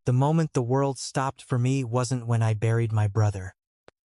The moment the world stopped for me wasn't when I buried my brother.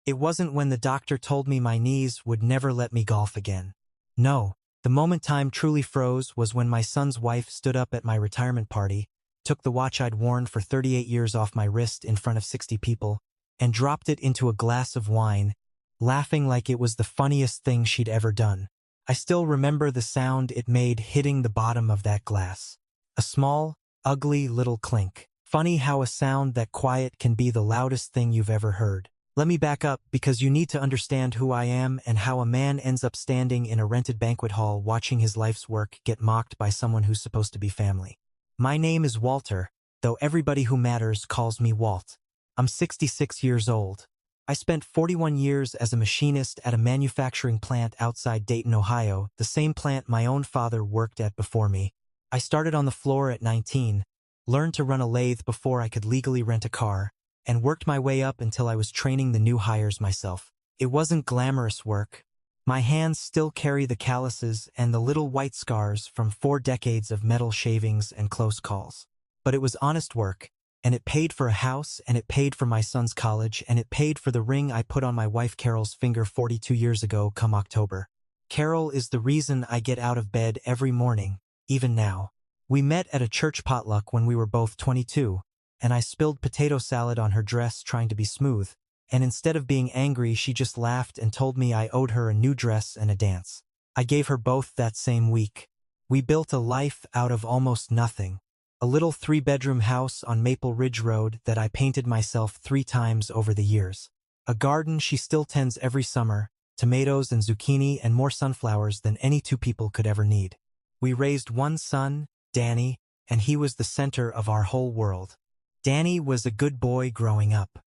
It wasn't when the doctor told me my knees would never let me golf again. No, the moment time truly froze was when my son's wife stood up at my retirement party, took the watch I'd worn for 38 years off my wrist in front of 60 people, and dropped it into a glass of wine, laughing like it was the funniest thing she'd ever done. I still remember the sound it made hitting the bottom of that glass. A small, ugly little clink. Funny how a sound that quiet can be the loudest thing you've ever heard. Let me back up because you need to understand who I am and how a man ends up standing in a rented banquet hall watching his life's work get mocked by someone who's supposed to be family. My name is Walter, though everybody who matters calls me Walt. I'm 66 years old. I spent 41 years as a machinist at a manufacturing plant outside Dayton, Ohio, the same plant my own father worked at before me. I started on the floor at 19, learned to run a lathe before I could legally rent a car, and worked my way up until I was training the new hires myself. It wasn't glamorous work. My hands still carry the calluses and the little white scars from 4 decades of metal shavings and close calls. But it was honest work, and it paid for a house, and it paid for my son's college, and it paid for the ring I put on my wife Carol's finger 42 years ago come October. Carol is the reason I get out of bed every morning, even now. We met at a church potluck when we were both 22, and I spilled potato salad on her dress trying to be smooth, and instead of being angry she just laughed and told me I owed her a new dress and a dance. I gave her both that same week. We built a life out of almost nothing. A little 3-bedroom house on Maple Ridge Road that I painted myself 3 times over the years. A garden she still tends every summer, tomatoes and zucchini and more sunflowers than any 2 people could ever need. We raised 1 son, Danny, and he was the center of our whole world. Danny was a good boy growing up.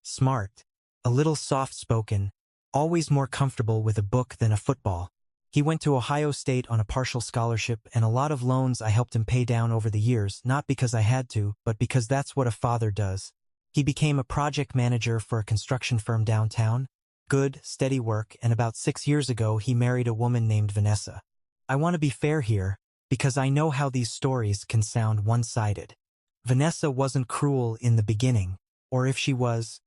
Smart, a little soft-spoken, always more comfortable with a book than a football. He went to Ohio State on a partial scholarship, and a lot of loans I helped him pay down over the years, not because I had to, but because that's what a father does. He became a project manager for a construction firm downtown. Good, steady work, and about 6 years ago he married a woman named Vanessa. I want to be fair here, because I know how these stories can sound one-sided. Vanessa wasn't cruel in the beginning, or if she was,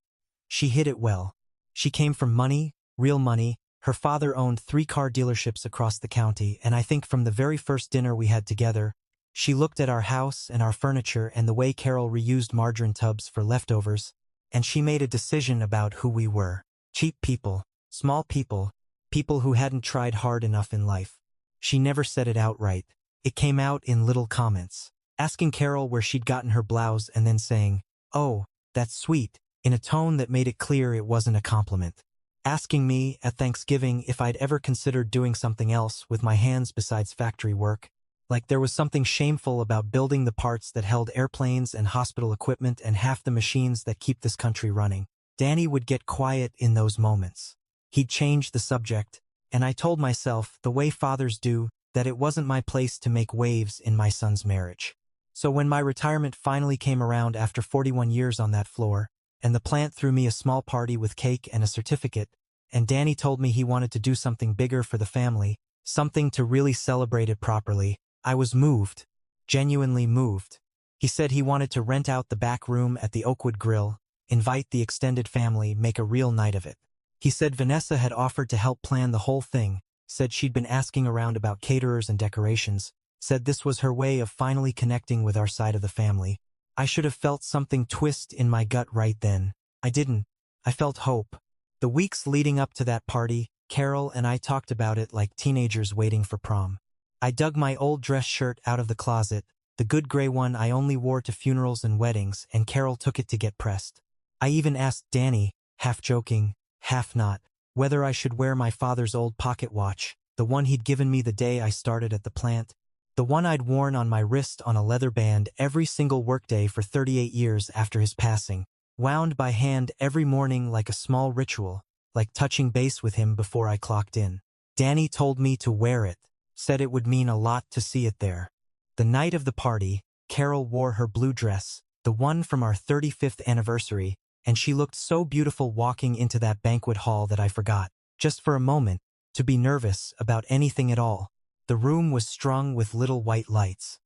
she hid it well. She came from money, real money. Her father owned 3 car dealerships across the county, and I think from the very first dinner we had together, she looked at our house and our furniture and the way Carol reused margarine tubs for leftovers, and she made a decision about who we were. Cheap people, small people, people who hadn't tried hard enough in life. She never said it outright. It came out in little comments. Asking Carol where she'd gotten her blouse and then saying, "Oh, that's sweet," in a tone that made it clear it wasn't a compliment. Asking me at Thanksgiving if I'd ever considered doing something else with my hands besides factory work, like there was something shameful about building the parts that held airplanes and hospital equipment and half the machines that keep this country running. Danny would get quiet in those moments. He'd change the subject, and I told myself, the way fathers do, that it wasn't my place to make waves in my son's marriage. So when my retirement finally came around after 41 years on that floor, and the plant threw me a small party with cake and a certificate, and Danny told me he wanted to do something bigger for the family, something to really celebrate it properly, I was moved, genuinely moved. He said he wanted to rent out the back room at the Oakwood Grill, invite the extended family, make a real night of it. He said Vanessa had offered to help plan the whole thing, said she'd been asking around about caterers and decorations, said this was her way of finally connecting with our side of the family. I should have felt something twist in my gut right then. I didn't. I felt hope. The weeks leading up to that party, Carol and I talked about it like teenagers waiting for prom. I dug my old dress shirt out of the closet, the good gray one I only wore to funerals and weddings, and Carol took it to get pressed. I even asked Danny, half joking, half not, whether I should wear my father's old pocket watch, the one he'd given me the day I started at the plant, the one I'd worn on my wrist on a leather band every single workday for 38 years after his passing, wound by hand every morning like a small ritual, like touching base with him before I clocked in. Danny told me to wear it, said it would mean a lot to see it there. The night of the party, Carol wore her blue dress, the one from our 35th anniversary, and she looked so beautiful walking into that banquet hall that I forgot, just for a moment, to be nervous about anything at all. The room was strung with little white lights.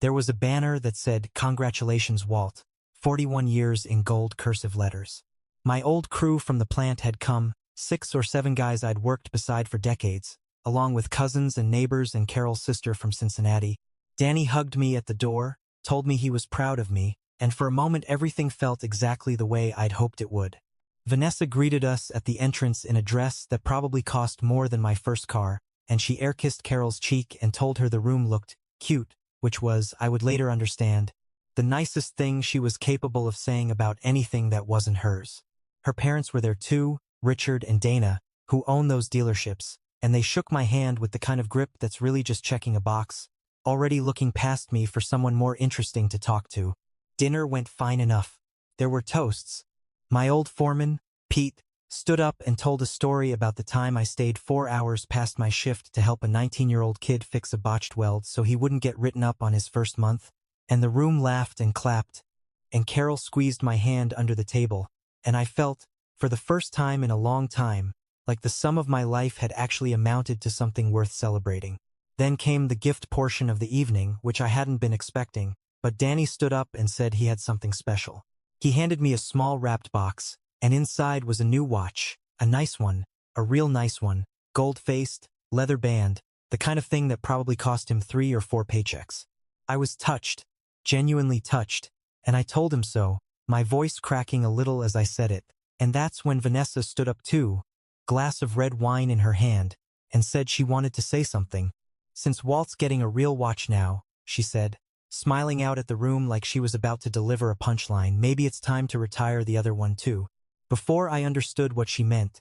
There was a banner that said, "Congratulations, Walt, 41 years," in gold cursive letters. My old crew from the plant had come, 6 or 7 guys I'd worked beside for decades, along with cousins and neighbors and Carol's sister from Cincinnati. Danny hugged me at the door, told me he was proud of me, and for a moment everything felt exactly the way I'd hoped it would. Vanessa greeted us at the entrance in a dress that probably cost more than my first car, and she air-kissed Carol's cheek and told her the room looked cute, which was, I would later understand, the nicest thing she was capable of saying about anything that wasn't hers. Her parents were there too, Richard and Dana, who own those dealerships, and they shook my hand with the kind of grip that's really just checking a box, already looking past me for someone more interesting to talk to. Dinner went fine enough. There were toasts. My old foreman, Pete, stood up and told a story about the time I stayed 4 hours past my shift to help a 19-year-old kid fix a botched weld so he wouldn't get written up on his first month, and the room laughed and clapped, and Carol squeezed my hand under the table, and I felt, for the first time in a long time, like the sum of my life had actually amounted to something worth celebrating. Then came the gift portion of the evening, which I hadn't been expecting, but Danny stood up and said he had something special. He handed me a small wrapped box, and inside was a new watch, a nice one, a real nice one, gold-faced, leather band, the kind of thing that probably cost him 3 or 4 paychecks. I was touched, genuinely touched, and I told him so, my voice cracking a little as I said it, and that's when Vanessa stood up too, glass of red wine in her hand, and said she wanted to say something. "Since Walt's getting a real watch now," she said, smiling out at the room like she was about to deliver a punchline, "maybe it's time to retire the other one too." Before I understood what she meant,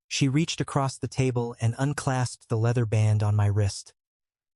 she reached across the table and unclasped the leather band on my wrist.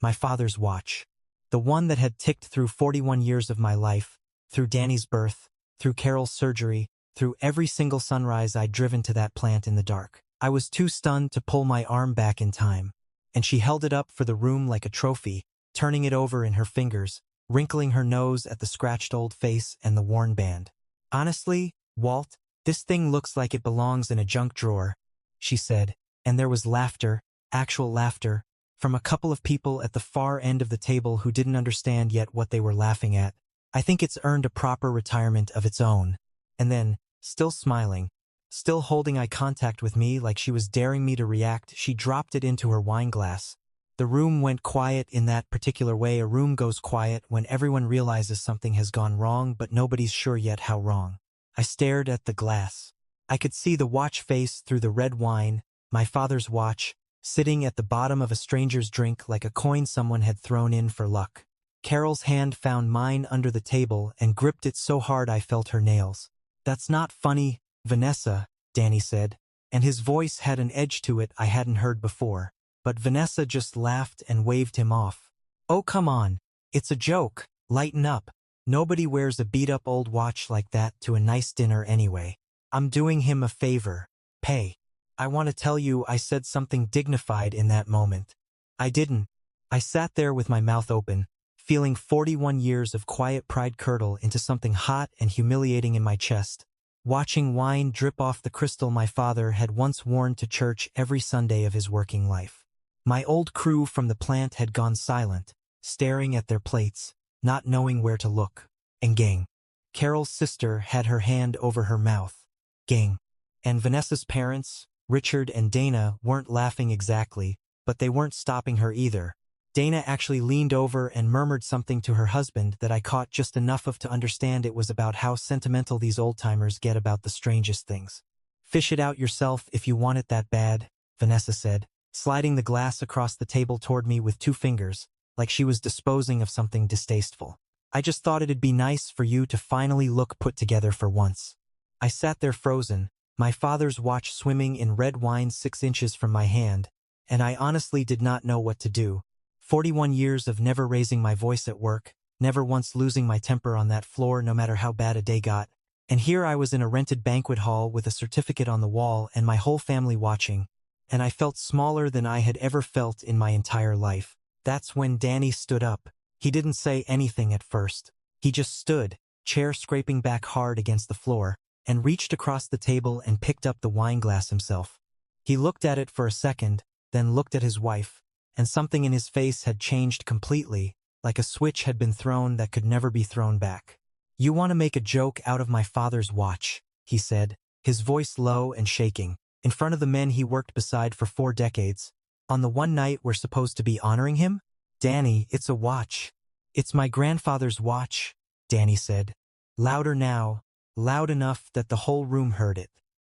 My father's watch. The one that had ticked through 41 years of my life, through Danny's birth, through Carol's surgery, through every single sunrise I'd driven to that plant in the dark. I was too stunned to pull my arm back in time, and she held it up for the room like a trophy, turning it over in her fingers, wrinkling her nose at the scratched old face and the worn band. "Honestly, Walt, this thing looks like it belongs in a junk drawer," she said, and there was laughter, actual laughter, from a couple of people at the far end of the table who didn't understand yet what they were laughing at. "I think it's earned a proper retirement of its own." And then, still smiling, still holding eye contact with me like she was daring me to react, she dropped it into her wine glass. The room went quiet in that particular way a room goes quiet when everyone realizes something has gone wrong but nobody's sure yet how wrong. I stared at the glass. I could see the watch face through the red wine, my father's watch, sitting at the bottom of a stranger's drink like a coin someone had thrown in for luck. Carol's hand found mine under the table and gripped it so hard I felt her nails. "That's not funny, Vanessa," Danny said, and his voice had an edge to it I hadn't heard before. But Vanessa just laughed and waved him off. "Oh, come on. It's a joke. Lighten up. Nobody wears a beat-up old watch like that to a nice dinner anyway. I'm doing him a favor. Pay." "I want to tell you," I said something dignified in that moment. I didn't. I sat there with my mouth open, feeling 41 years of quiet pride curdle into something hot and humiliating in my chest, watching wine drip off the crystal my father had once worn to church every Sunday of his working life. My old crew from the plant had gone silent, staring at their plates, not knowing where to look. And gang. Carol's sister had her hand over her mouth. Gang. And Vanessa's parents, Richard and Dana, weren't laughing exactly, but they weren't stopping her either. Dana actually leaned over and murmured something to her husband that I caught just enough of to understand it was about how sentimental these old-timers get about the strangest things. "Fish it out yourself if you want it that bad," Vanessa said, sliding the glass across the table toward me with 2 fingers, like she was disposing of something distasteful. "I just thought it'd be nice for you to finally look put together for once." I sat there frozen, my father's watch swimming in red wine 6 inches from my hand, and I honestly did not know what to do. 41 years of never raising my voice at work, never once losing my temper on that floor no matter how bad a day got, and here I was in a rented banquet hall with a certificate on the wall and my whole family watching, and I felt smaller than I had ever felt in my entire life. That's when Danny stood up. He didn't say anything at first. He just stood, chair scraping back hard against the floor, and reached across the table and picked up the wine glass himself. He looked at it for a second, then looked at his wife, and something in his face had changed completely, like a switch had been thrown that could never be thrown back. "You want to make a joke out of my father's watch," he said, his voice low and shaking, in front of the men he worked beside for 4 decades. "On the one night we're supposed to be honoring him? Danny, it's a watch. It's my grandfather's watch," Danny said. Louder now, loud enough that the whole room heard it.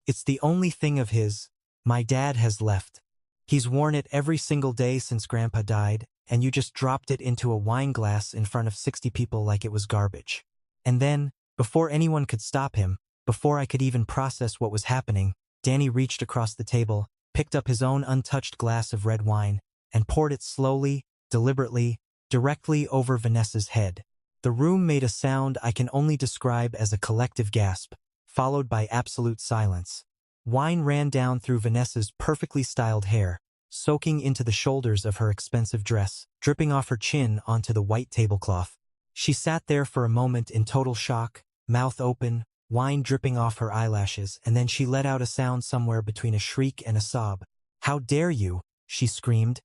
"It's the only thing of his. My dad has left. He's worn it every single day since Grandpa died, and you just dropped it into a wine glass in front of 60 people like it was garbage." And then, before anyone could stop him, before I could even process what was happening, Danny reached across the table, picked up his own untouched glass of red wine, and poured it slowly, deliberately, directly over Vanessa's head. The room made a sound I can only describe as a collective gasp, followed by absolute silence. Wine ran down through Vanessa's perfectly styled hair, soaking into the shoulders of her expensive dress, dripping off her chin onto the white tablecloth. She sat there for a moment in total shock, mouth open, wine dripping off her eyelashes, and then she let out a sound somewhere between a shriek and a sob. "How dare you?" she screamed,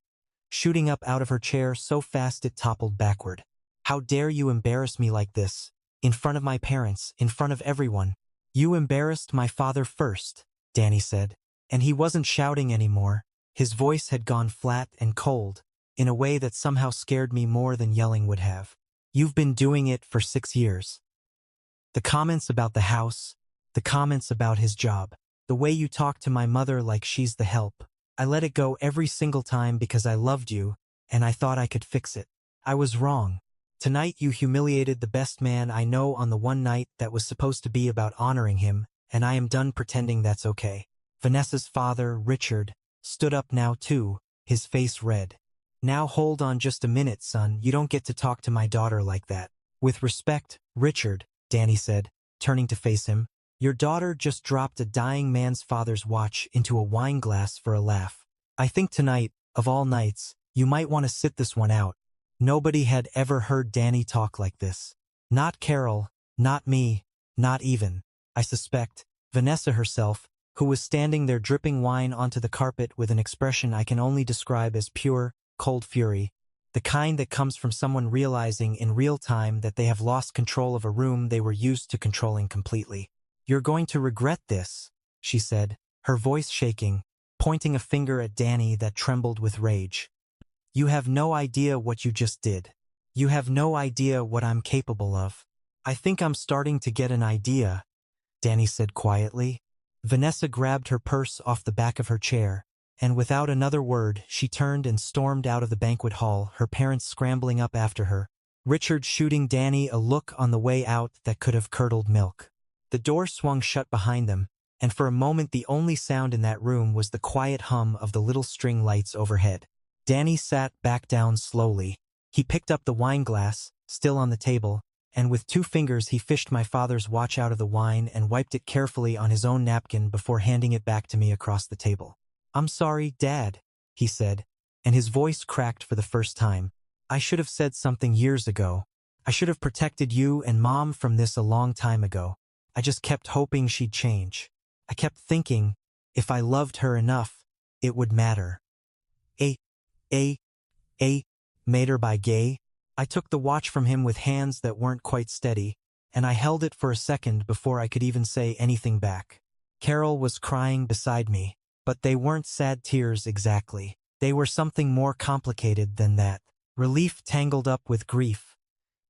shooting up out of her chair so fast it toppled backward. "How dare you embarrass me like this? In front of my parents, in front of everyone. You embarrassed my father first," Danny said. And he wasn't shouting anymore. His voice had gone flat and cold, in a way that somehow scared me more than yelling would have. "You've been doing it for 6 years. The comments about the house, the comments about his job, the way you talk to my mother like she's the help. I let it go every single time because I loved you, and I thought I could fix it. I was wrong. Tonight you humiliated the best man I know on the one night that was supposed to be about honoring him, and I am done pretending that's okay." Vanessa's father, Richard, stood up now too, his face red. "Now hold on just a minute, son. You don't get to talk to my daughter like that." "With respect, Richard," Danny said, turning to face him, "your daughter just dropped a dying man's father's watch into a wine glass for a laugh. I think tonight, of all nights, you might want to sit this one out." Nobody had ever heard Danny talk like this. Not Carol, not me, not even, I suspect, Vanessa herself, who was standing there dripping wine onto the carpet with an expression I can only describe as pure, cold fury, the kind that comes from someone realizing in real time that they have lost control of a room they were used to controlling completely. "You're going to regret this," she said, her voice shaking, pointing a finger at Danny that trembled with rage. "You have no idea what you just did. You have no idea what I'm capable of." "I think I'm starting to get an idea," Danny said quietly. Vanessa grabbed her purse off the back of her chair, and without another word, she turned and stormed out of the banquet hall, her parents scrambling up after her, Richard shooting Danny a look on the way out that could have curdled milk. The door swung shut behind them, and for a moment the only sound in that room was the quiet hum of the little string lights overhead. Danny sat back down slowly. He picked up the wine glass, still on the table, and with 2 fingers he fished my father's watch out of the wine and wiped it carefully on his own napkin before handing it back to me across the table. "I'm sorry, Dad," he said, and his voice cracked for the first time. "I should have said something years ago. I should have protected you and Mom from this a long time ago. I just kept hoping she'd change. I kept thinking, if I loved her enough, it would matter." Mater by gay. I took the watch from him with hands that weren't quite steady, and I held it for a second before I could even say anything back. Carol was crying beside me, but they weren't sad tears exactly. They were something more complicated than that. Relief tangled up with grief,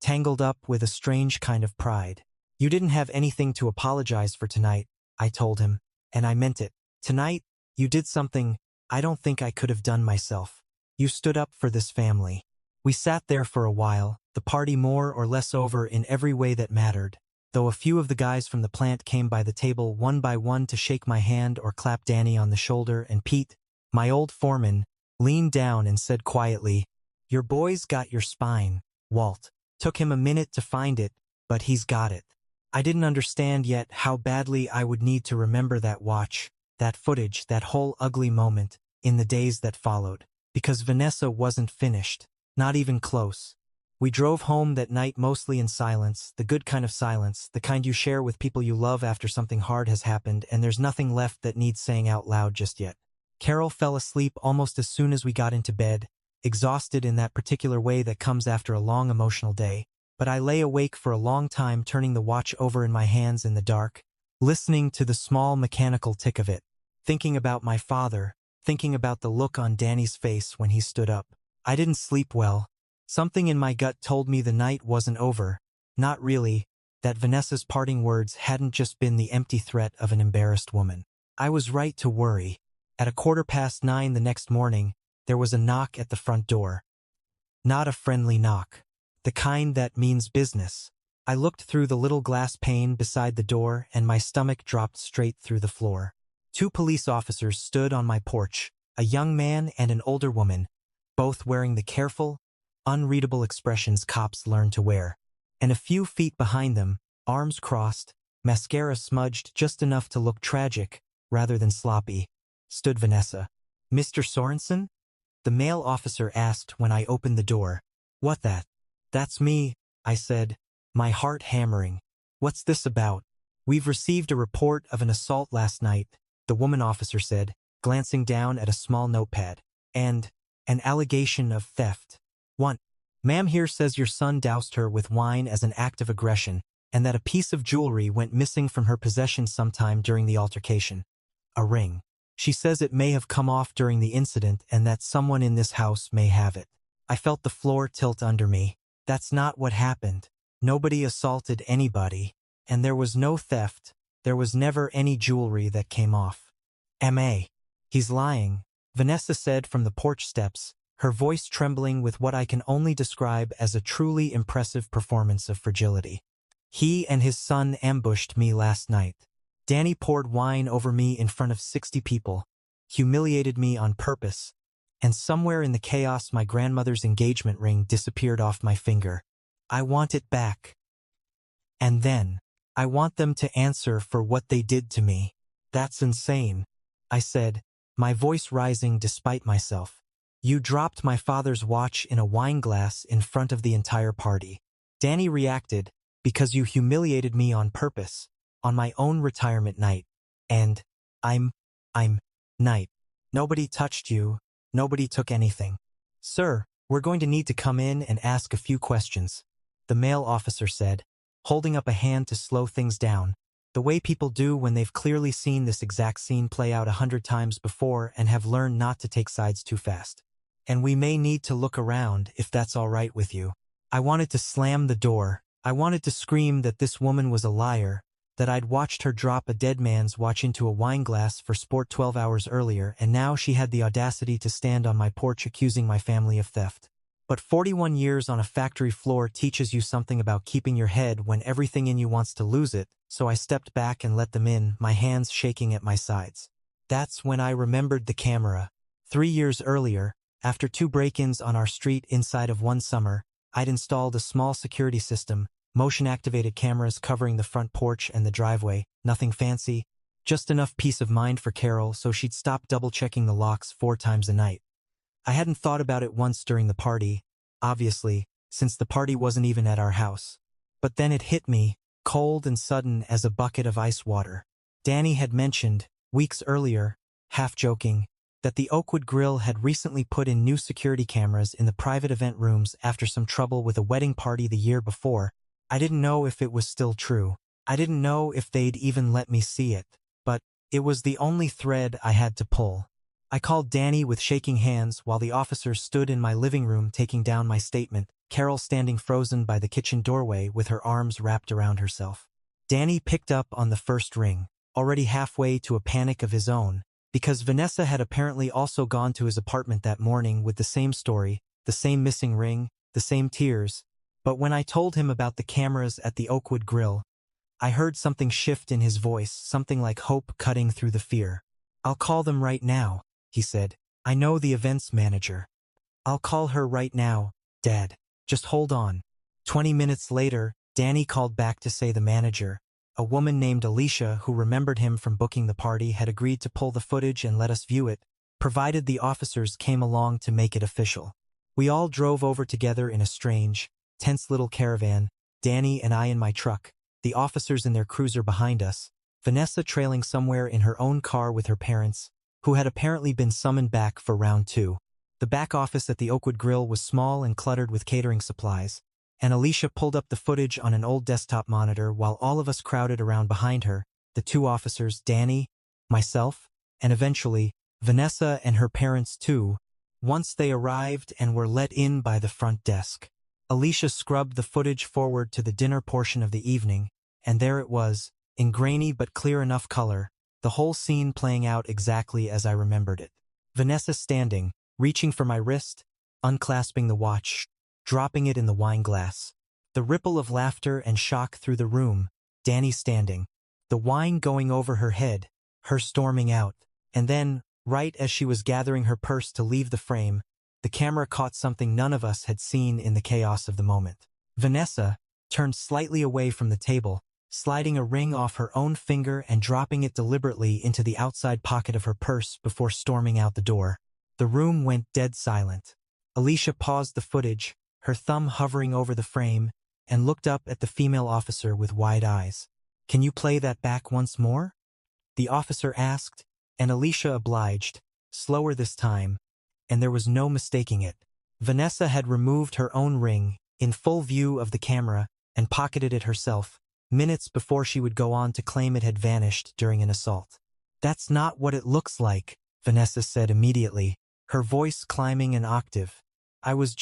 tangled up with a strange kind of pride. "You didn't have anything to apologize for tonight," I told him, and I meant it. "Tonight, you did something I don't think I could have done myself. You stood up for this family." We sat there for a while, the party more or less over in every way that mattered, though a few of the guys from the plant came by the table one by one to shake my hand or clap Danny on the shoulder, and Pete, my old foreman, leaned down and said quietly, "Your boy's got your spine, Walt. Took him a minute to find it, but he's got it." I didn't understand yet how badly I would need to remember that watch, that footage, that whole ugly moment, in the days that followed, because Vanessa wasn't finished. Not even close. We drove home that night mostly in silence, the good kind of silence, the kind you share with people you love after something hard has happened and there's nothing left that needs saying out loud just yet. Carol fell asleep almost as soon as we got into bed, exhausted in that particular way that comes after a long emotional day. But I lay awake for a long time, turning the watch over in my hands in the dark, listening to the small mechanical tick of it, thinking about my father, thinking about the look on Danny's face when he stood up. I didn't sleep well. Something in my gut told me the night wasn't over. Not really, that Vanessa's parting words hadn't just been the empty threat of an embarrassed woman. I was right to worry. At 9:15 the next morning, there was a knock at the front door. Not a friendly knock. The kind that means business. I looked through the little glass pane beside the door and my stomach dropped straight through the floor. 2 police officers stood on my porch, a young man and an older woman, both wearing the careful, unreadable expressions cops learn to wear. And a few feet behind them, arms crossed, mascara smudged just enough to look tragic rather than sloppy, stood Vanessa. "Mr. Sorensen?" the male officer asked when I opened the door. "What that?" "That's me," I said, my heart hammering. "What's this about?" "We've received a report of an assault last night," the woman officer said, glancing down at a small notepad. "And an allegation of theft." "What?" "Ma'am here says your son doused her with wine as an act of aggression, and that a piece of jewelry went missing from her possession sometime during the altercation. A ring. She says it may have come off during the incident and that someone in this house may have it." I felt the floor tilt under me. That's not what happened. Nobody assaulted anybody. And there was no theft. There was never any jewelry that came off. "M.A. He's lying," Vanessa said from the porch steps, her voice trembling with what I can only describe as a truly impressive performance of fragility. "He and his son ambushed me last night. Danny poured wine over me in front of 60 people, humiliated me on purpose, and somewhere in the chaos my grandmother's engagement ring disappeared off my finger. I want it back. And then, I want them to answer for what they did to me." "That's insane," I said, my voice rising despite myself. "You dropped my father's watch in a wine glass in front of the entire party. Danny reacted because you humiliated me on purpose, on my own retirement night. And I'm night. Nobody touched you. Nobody took anything." "Sir, we're going to need to come in and ask a few questions," the male officer said, holding up a hand to slow things down, the way people do when they've clearly seen this exact scene play out 100 times before and have learned not to take sides too fast. "And we may need to look around if that's all right with you." I wanted to slam the door. I wanted to scream that this woman was a liar, that I'd watched her drop a dead man's watch into a wine glass for sport 12 hours earlier, and now she had the audacity to stand on my porch accusing my family of theft. But 41 years on a factory floor teaches you something about keeping your head when everything in you wants to lose it, so I stepped back and let them in, my hands shaking at my sides. That's when I remembered the camera. 3 years earlier, after 2 break-ins on our street inside of one summer, I'd installed a small security system, motion-activated cameras covering the front porch and the driveway, nothing fancy, just enough peace of mind for Carol so she'd stop double-checking the locks 4 times a night. I hadn't thought about it once during the party, obviously, since the party wasn't even at our house. But then it hit me, cold and sudden as a bucket of ice water. Danny had mentioned, weeks earlier, half-joking, that the Oakwood Grill had recently put in new security cameras in the private event rooms after some trouble with a wedding party the year before. I didn't know if it was still true. I didn't know if they'd even let me see it. But it was the only thread I had to pull. I called Danny with shaking hands while the officers stood in my living room taking down my statement, Carol standing frozen by the kitchen doorway with her arms wrapped around herself. Danny picked up on the first ring, already halfway to a panic of his own, because Vanessa had apparently also gone to his apartment that morning with the same story, the same missing ring, the same tears. But when I told him about the cameras at the Oakwood Grill, I heard something shift in his voice, something like hope cutting through the fear. "I'll call them right now," he said. "I know the events manager. I'll call her right now, Dad. Just hold on." 20 minutes later, Danny called back to say the manager, a woman named Alicia who remembered him from booking the party, had agreed to pull the footage and let us view it, provided the officers came along to make it official. We all drove over together in a strange, tense little caravan, Danny and I in my truck, the officers in their cruiser behind us, Vanessa trailing somewhere in her own car with her parents, who had apparently been summoned back for round 2. The back office at the Oakwood Grill was small and cluttered with catering supplies, and Alicia pulled up the footage on an old desktop monitor while all of us crowded around behind her, the two officers, Danny, myself, and eventually, Vanessa and her parents too, once they arrived and were let in by the front desk. Alicia scrubbed the footage forward to the dinner portion of the evening, and there it was, in grainy but clear enough color, the whole scene playing out exactly as I remembered it. Vanessa standing, reaching for my wrist, unclasping the watch, dropping it in the wine glass. The ripple of laughter and shock through the room, Danny standing, the wine going over her head, her storming out, and then, right as she was gathering her purse to leave the frame, the camera caught something none of us had seen in the chaos of the moment. Vanessa turned slightly away from the table, sliding a ring off her own finger and dropping it deliberately into the outside pocket of her purse before storming out the door. The room went dead silent. Alicia paused the footage, her thumb hovering over the frame, and looked up at the female officer with wide eyes. "Can you play that back once more?" the officer asked, and Alicia obliged, slower this time, and there was no mistaking it. Vanessa had removed her own ring, in full view of the camera, and pocketed it herself, minutes before she would go on to claim it had vanished during an assault. "That's not what it looks like," Vanessa said immediately, her voice climbing an octave. I was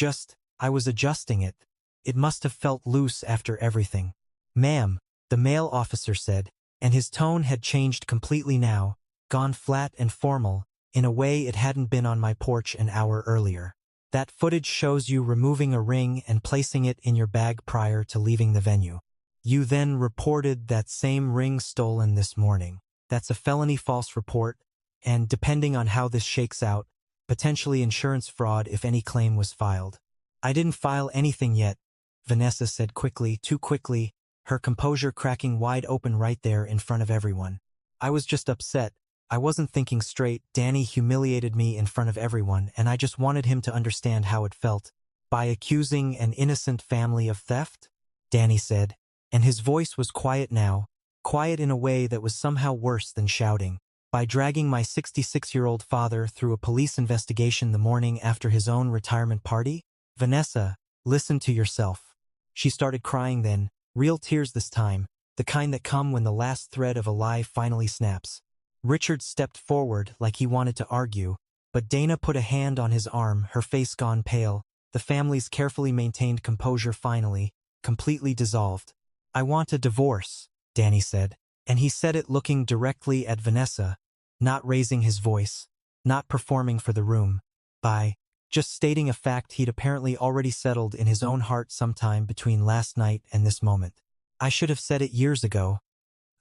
adjusting it. It must have felt loose after everything." "Ma'am," the male officer said, and his tone had changed completely now, gone flat and formal, in a way it hadn't been on my porch an hour earlier. "That footage shows you removing a ring and placing it in your bag prior to leaving the venue. You then reported that same ring stolen this morning. That's a felony false report, and depending on how this shakes out, potentially insurance fraud if any claim was filed." "I didn't file anything yet," Vanessa said quickly, too quickly, her composure cracking wide open right there in front of everyone. "I was just upset. I wasn't thinking straight. Danny humiliated me in front of everyone, and I just wanted him to understand how it felt. By accusing an innocent family of theft?" Danny said, and his voice was quiet now, quiet in a way that was somehow worse than shouting. "By dragging my 66-year-old father through a police investigation the morning after his own retirement party?" "Vanessa, listen to yourself." She started crying then, real tears this time, the kind that come when the last thread of a lie finally snaps. Richard stepped forward like he wanted to argue, but Dana put a hand on his arm, her face gone pale, the family's carefully maintained composure finally, completely dissolved. "I want a divorce," Danny said, and he said it looking directly at Vanessa, not raising his voice, not performing for the room, by just stating a fact he'd apparently already settled in his own heart sometime between last night and this moment. "I should have said it years ago.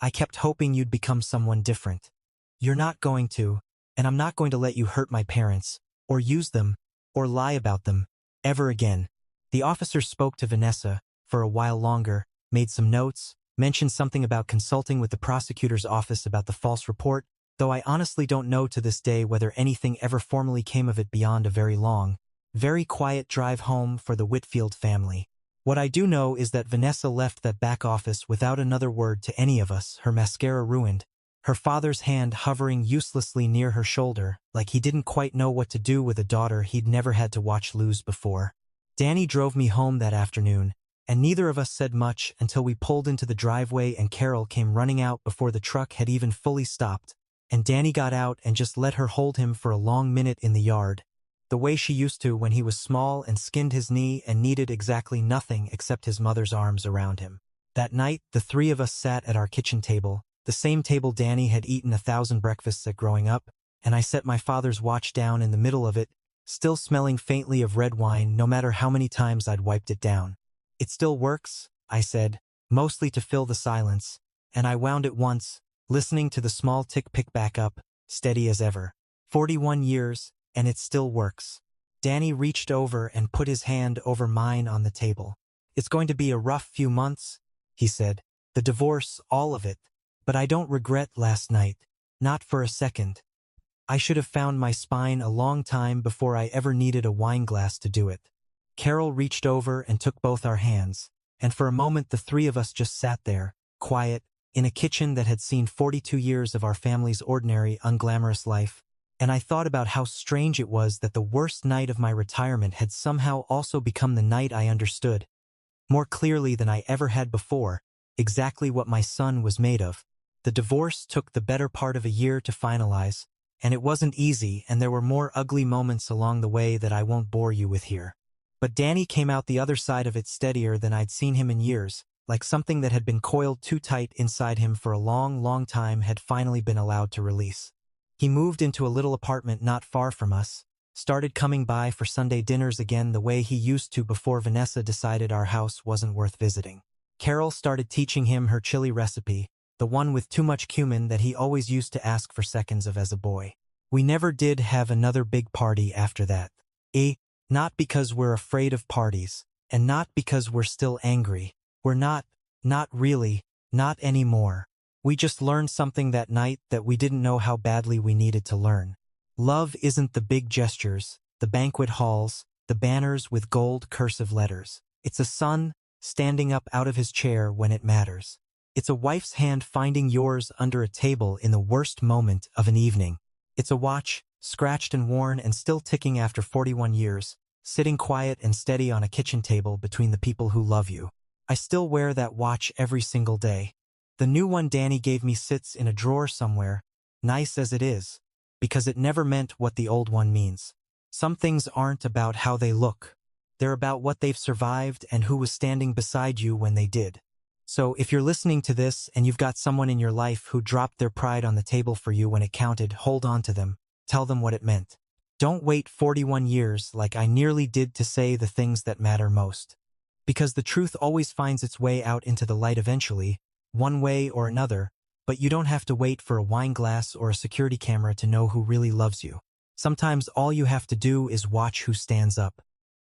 I kept hoping you'd become someone different. You're not going to, and I'm not going to let you hurt my parents, or use them, or lie about them, ever again." The officer spoke to Vanessa for a while longer, made some notes, mentioned something about consulting with the prosecutor's office about the false report, though I honestly don't know to this day whether anything ever formally came of it beyond a very long, very quiet drive home for the Whitfield family. What I do know is that Vanessa left that back office without another word to any of us, her mascara ruined, her father's hand hovering uselessly near her shoulder, like he didn't quite know what to do with a daughter he'd never had to watch lose before. Danny drove me home that afternoon, and neither of us said much until we pulled into the driveway and Carol came running out before the truck had even fully stopped, and Danny got out and just let her hold him for a long minute in the yard, the way she used to when he was small and skinned his knee and needed exactly nothing except his mother's arms around him. That night, the three of us sat at our kitchen table, the same table Danny had eaten 1,000 breakfasts at growing up, and I set my father's watch down in the middle of it, still smelling faintly of red wine no matter how many times I'd wiped it down. "It still works," I said, mostly to fill the silence, and I wound it once, listening to the small tick pick back up, steady as ever. 41 years, and it still works. Danny reached over and put his hand over mine on the table. "It's going to be a rough few months," he said. "The divorce, all of it. But I don't regret last night. Not for a second. I should have found my spine a long time before I ever needed a wine glass to do it." Carol reached over and took both our hands, and for a moment the three of us just sat there, quiet, in a kitchen that had seen 42 years of our family's ordinary, unglamorous life, And I thought about how strange it was that the worst night of my retirement had somehow also become the night I understood, more clearly than I ever had before, exactly what my son was made of. The divorce took the better part of a year to finalize, and it wasn't easy, and there were more ugly moments along the way that I won't bore you with here. But Danny came out the other side of it steadier than I'd seen him in years, like something that had been coiled too tight inside him for a long, long time had finally been allowed to release. He moved into a little apartment not far from us, started coming by for Sunday dinners again the way he used to before Vanessa decided our house wasn't worth visiting. Carol started teaching him her chili recipe, the one with too much cumin that he always used to ask for seconds of as a boy. We never did have another big party after that. Not because we're afraid of parties, and not because we're still angry. We're not really, not anymore. We just learned something that night that we didn't know how badly we needed to learn. Love isn't the big gestures, the banquet halls, the banners with gold cursive letters. It's a son standing up out of his chair when it matters. It's a wife's hand finding yours under a table in the worst moment of an evening. It's a watch, scratched and worn and still ticking after 41 years, sitting quiet and steady on a kitchen table between the people who love you. I still wear that watch every single day. The new one Danny gave me sits in a drawer somewhere, nice as it is, because it never meant what the old one means. Some things aren't about how they look. They're about what they've survived and who was standing beside you when they did. So if you're listening to this and you've got someone in your life who dropped their pride on the table for you when it counted, hold on to them. Tell them what it meant. Don't wait 41 years like I nearly did to say the things that matter most. Because the truth always finds its way out into the light eventually, one way or another, but you don't have to wait for a wine glass or a security camera to know who really loves you. Sometimes all you have to do is watch who stands up.